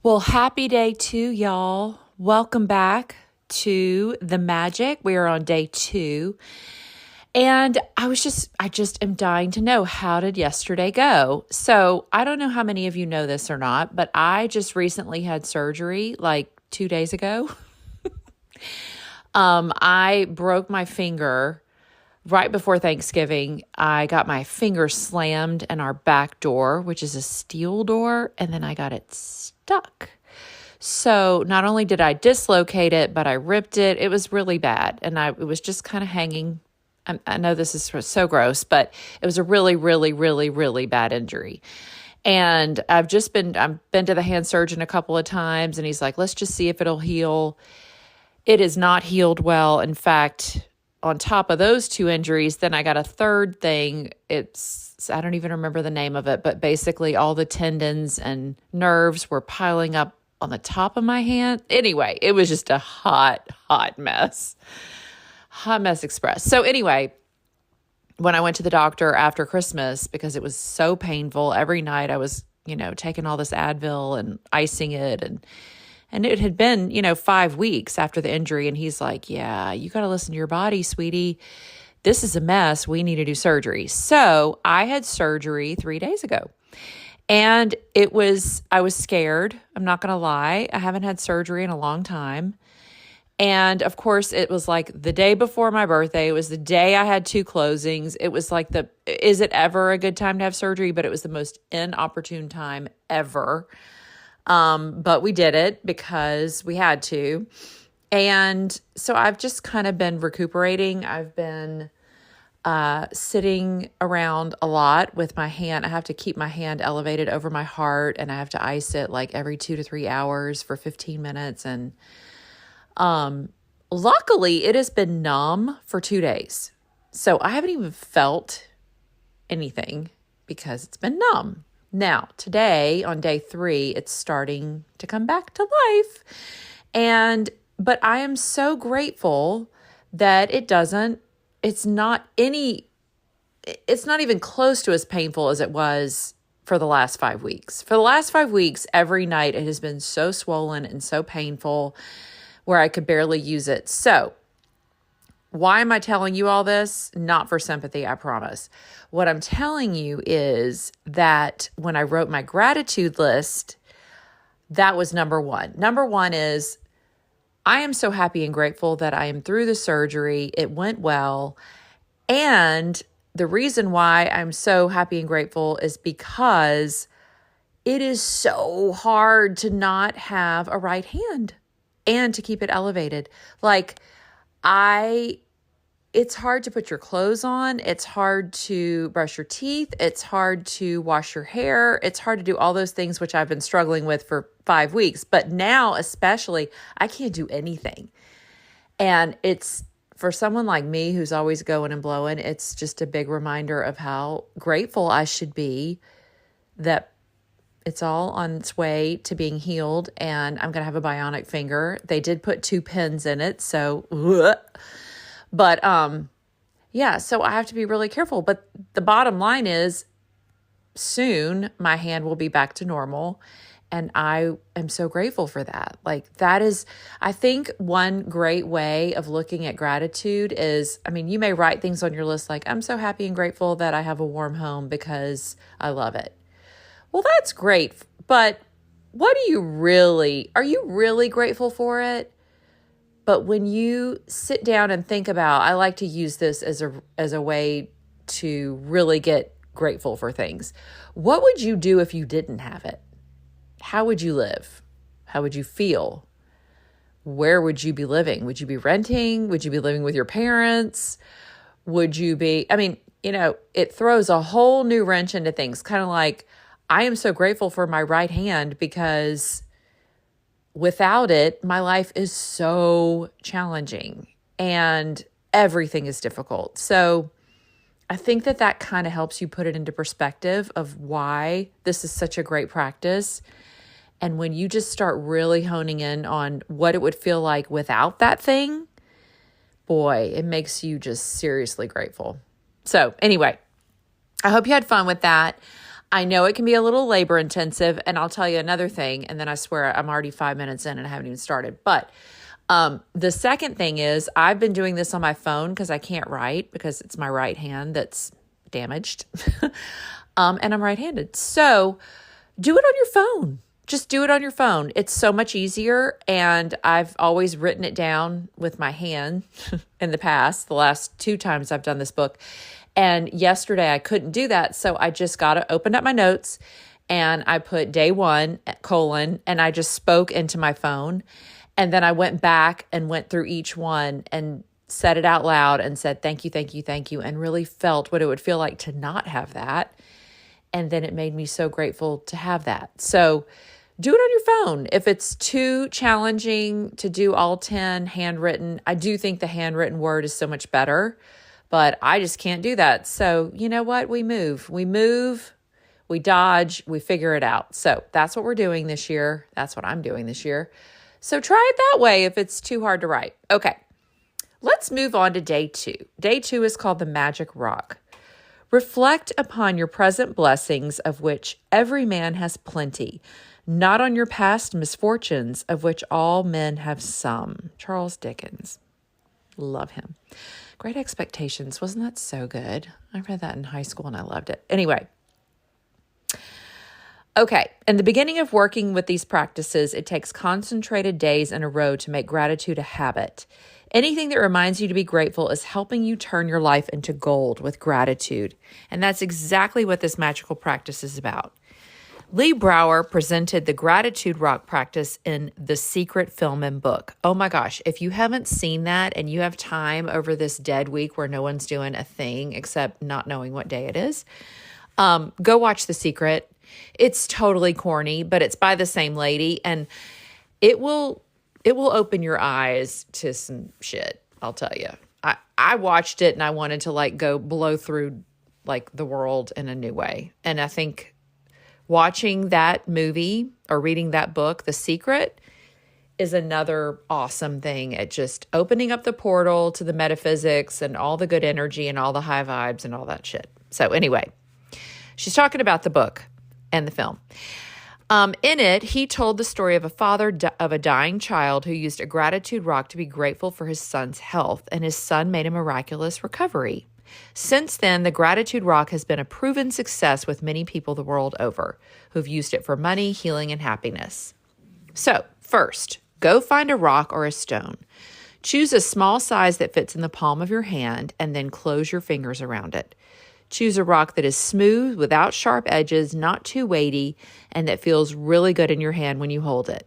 Well, happy day 2, y'all. Welcome back to the magic. We are on day 2. And I just am dying to know, how did yesterday go? So I don't know how many of you know this or not, but I just recently had surgery like 2 days ago. I broke my finger right before Thanksgiving. I got my finger slammed in our back door, which is a steel door, and then I got it stuck. So not only did I dislocate it, but I ripped it. It was really bad. And it was just kind of hanging. I know this is so gross, but it was a really, really, really, really bad injury. And I've been to the hand surgeon a couple of times, and he's like, let's just see if it'll heal. It is not healed well. In fact, on top of those 2 injuries, then I got a third thing. I don't even remember the name of it, but basically all the tendons and nerves were piling up on the top of my hand. Anyway, it was just a hot mess. Hot mess express. So anyway, when I went to the doctor after Christmas, because it was so painful, every night I was, taking all this Advil and icing it, and it had been, 5 weeks after the injury. And he's like, yeah, you got to listen to your body, sweetie. This is a mess. We need to do surgery. So I had surgery 3 days ago. And I was scared. I'm not going to lie. I haven't had surgery in a long time. And of course, it was like the day before my birthday. It was the day I had 2 closings. It was like is it ever a good time to have surgery? But it was the most inopportune time ever. But we did it because we had to. And so I've just kind of been recuperating. I've been sitting around a lot with my hand. I have to keep my hand elevated over my heart, and I have to ice it like every 2 to 3 hours for 15 minutes. And luckily, it has been numb for 2 days. So I haven't even felt anything because it's been numb. Now, today on day 3, it's starting to come back to life. But I am so grateful that it's not even close to as painful as it was for the last 5 weeks. For the last 5 weeks, every night it has been so swollen and so painful where I could barely use it. So why am I telling you all this? Not for sympathy, I promise. What I'm telling you is that when I wrote my gratitude list, that was number 1. Number 1 is, I am so happy and grateful that I am through the surgery. It went well. And the reason why I'm so happy and grateful is because it is so hard to not have a right hand and to keep it elevated. It's hard to put your clothes on. It's hard to brush your teeth. It's hard to wash your hair. It's hard to do all those things, which I've been struggling with for 5 weeks. But now, especially, I can't do anything. And it's, for someone like me who's always going and blowing, it's just a big reminder of how grateful I should be that it's all on its way to being healed, and I'm going to have a bionic finger. They did put 2 pins in it, so, but yeah, so I have to be really careful. But the bottom line is, soon my hand will be back to normal. And I am so grateful for that. That is, I think, one great way of looking at gratitude is, you may write things on your list like, I'm so happy and grateful that I have a warm home because I love it. Well, that's great. But are you really grateful for it? But when you sit down and think about, I like to use this as a way to really get grateful for things. What would you do if you didn't have it? How would you live? How would you feel? Where would you be living? Would you be renting? Would you be living with your parents? Would you be, it throws a whole new wrench into things. Kind of like, I am so grateful for my right hand because without it, my life is so challenging and everything is difficult. So I think that kind of helps you put it into perspective of why this is such a great practice. And when you just start really honing in on what it would feel like without that thing, boy, it makes you just seriously grateful. So anyway, I hope you had fun with that. I know it can be a little labor intensive, and I'll tell you another thing, and then I swear I'm already 5 minutes in and I haven't even started. But the second thing is I've been doing this on my phone because I can't write because it's my right hand that's damaged. And I'm right-handed. So do it on your phone. Just do it on your phone. It's so much easier. And I've always written it down with my hand in the past, the last 2 times I've done this book. And yesterday I couldn't do that. So I just opened up my notes and I put day 1, and I just spoke into my phone. And then I went back and went through each one and said it out loud and said, thank you, thank you, thank you, and really felt what it would feel like to not have that. And then it made me so grateful to have that. So do it on your phone. If it's too challenging to do all 10 handwritten, I do think the handwritten word is so much better, but I just can't do that. So you know what? We move, we dodge, we figure it out. So that's what we're doing this year. That's what I'm doing this year. So try it that way if it's too hard to write. Okay, let's move on to day 2. Day 2 is called the Magic Rock. Reflect upon your present blessings, of which every man has plenty, not on your past misfortunes, of which all men have some. Charles Dickens. Love him. Great Expectations. Wasn't that so good? I read that in high school and I loved it. Anyway. Okay. In the beginning of working with these practices, it takes concentrated days in a row to make gratitude a habit. Anything that reminds you to be grateful is helping you turn your life into gold with gratitude. And that's exactly what this magical practice is about. Lee Brower presented the gratitude rock practice in The Secret film and book. Oh my gosh, if you haven't seen that and you have time over this dead week where no one's doing a thing except not knowing what day it is, go watch The Secret. It's totally corny, but it's by the same lady, and it will open your eyes to some shit, I'll tell you. I watched it and I wanted to go blow through the world in a new way. And I think watching that movie or reading that book, The Secret, is another awesome thing at just opening up the portal to the metaphysics and all the good energy and all the high vibes and all that shit. So anyway, she's talking about the book and the film. In it, he told the story of a father of a dying child who used a gratitude rock to be grateful for his son's health, and his son made a miraculous recovery. Since then, the gratitude rock has been a proven success with many people the world over who've used it for money, healing, and happiness. So, first, go find a rock or a stone. Choose a small size that fits in the palm of your hand, and then close your fingers around it. Choose a rock that is smooth, without sharp edges, not too weighty, and that feels really good in your hand when you hold it.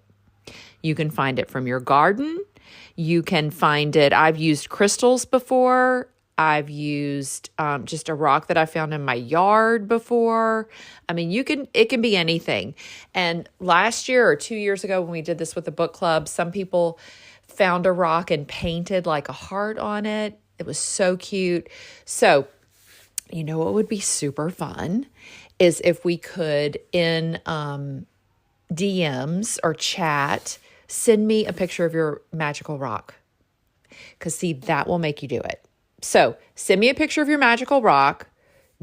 You can find it from your garden. You can find it, I've used crystals before. I've used just a rock that I found in my yard before. I mean, it can be anything. And last year or 2 years ago when we did this with the book club, some people found a rock and painted a heart on it. It was so cute. So, you know what would be super fun is if we could in DMs or chat, send me a picture of your magical rock. Because see, that will make you do it. So send me a picture of your magical rock,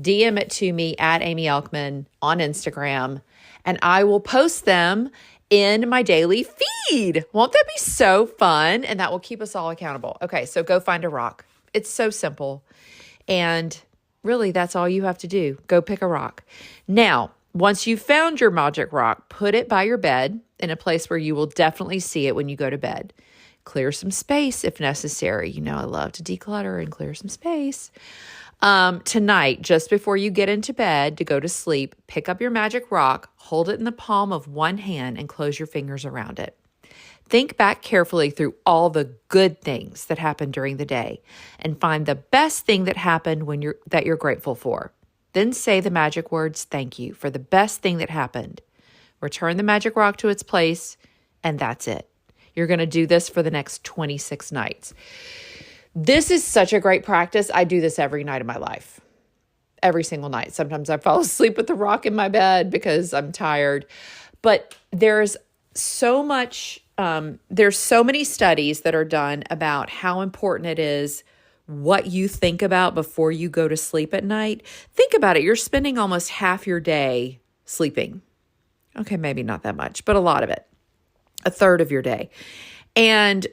DM it to me at Aimee Elkman on Instagram, and I will post them in my daily feed. Won't that be so fun? And that will keep us all accountable. Okay, so go find a rock. It's so simple. And really, that's all you have to do. Go pick a rock. Now, once you've found your magic rock, put it by your bed in a place where you will definitely see it when you go to bed. Clear some space if necessary. You know, I love to declutter and clear some space. Tonight, just before you get into bed to go to sleep, pick up your magic rock, hold it in the palm of one hand, and close your fingers around it. Think back carefully through all the good things that happened during the day and find the best thing that happened that you're grateful for. Then say the magic words, thank you, for the best thing that happened. Return the magic rock to its place, and that's it. You're going to do this for the next 26 nights. This is such a great practice. I do this every night of my life, every single night. Sometimes I fall asleep with the rock in my bed because I'm tired. But there's so many studies that are done about how important it is what you think about before you go to sleep at night, think about it. You're spending almost half your day sleeping. Okay, maybe not that much, but a lot of it, a third of your day. And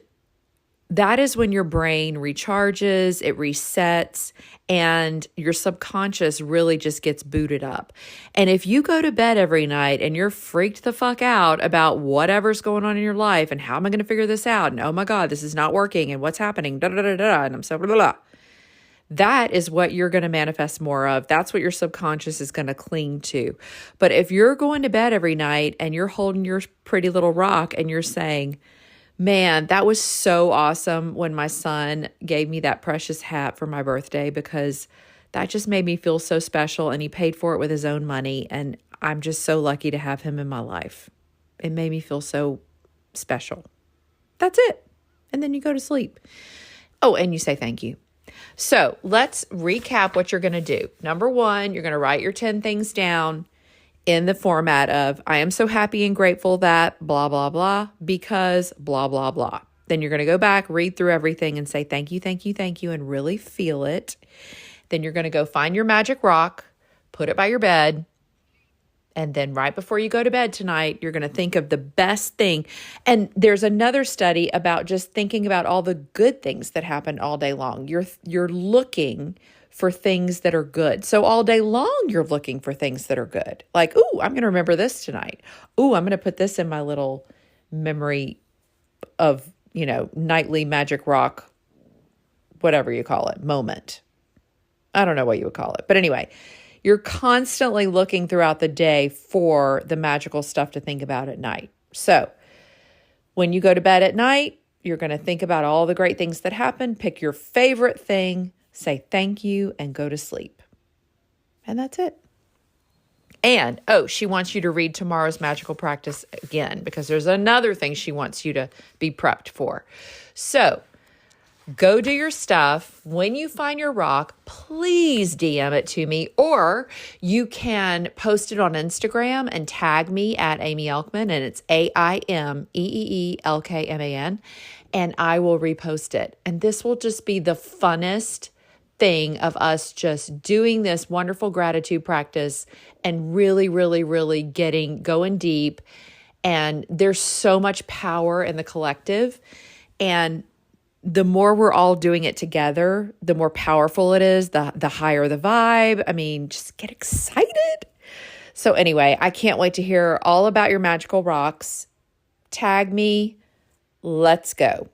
that is when your brain recharges, it resets, and your subconscious really just gets booted up. And if you go to bed every night and you're freaked the fuck out about whatever's going on in your life and how am I going to figure this out? And oh my God, this is not working and what's happening, da da da da, and I'm so blah, blah, blah. That is what you're going to manifest more of. That's what your subconscious is going to cling to. But if you're going to bed every night and you're holding your pretty little rock and you're saying, man, that was so awesome when my son gave me that precious hat for my birthday, because that just made me feel so special, and he paid for it with his own money, and I'm just so lucky to have him in my life. It made me feel so special. That's it. And then you go to sleep. Oh, and you say thank you. So let's recap what you're going to do. Number one, you're going to write your 10 things down in the format of, I am so happy and grateful that blah, blah, blah, because blah, blah, blah. Then you're going to go back, read through everything and say, thank you, thank you, thank you, and really feel it. Then you're going to go find your magic rock, put it by your bed. And then right before you go to bed tonight, you're going to think of the best thing. And there's another study about just thinking about all the good things that happened all day long. You're looking for things that are good. So all day long, you're looking for things that are good. Like, ooh, I'm going to remember this tonight. Ooh, I'm going to put this in my little memory of, nightly magic rock, whatever you call it, moment. I don't know what you would call it. But anyway, you're constantly looking throughout the day for the magical stuff to think about at night. So when you go to bed at night, you're going to think about all the great things that happened. Pick your favorite thing, say thank you, and go to sleep. And that's it. And, she wants you to read tomorrow's magical practice again, because there's another thing she wants you to be prepped for. So go do your stuff. When you find your rock, please DM it to me, or you can post it on Instagram and tag me at Aimee Elkman, and it's AIMEEELKMAN, and I will repost it. And this will just be the funnest thing of us just doing this wonderful gratitude practice and really, really, really going deep. And there's so much power in the collective. And the more we're all doing it together, the more powerful it is, the higher the vibe. I mean, just get excited. So anyway, I can't wait to hear all about your magical rocks. Tag me. Let's go.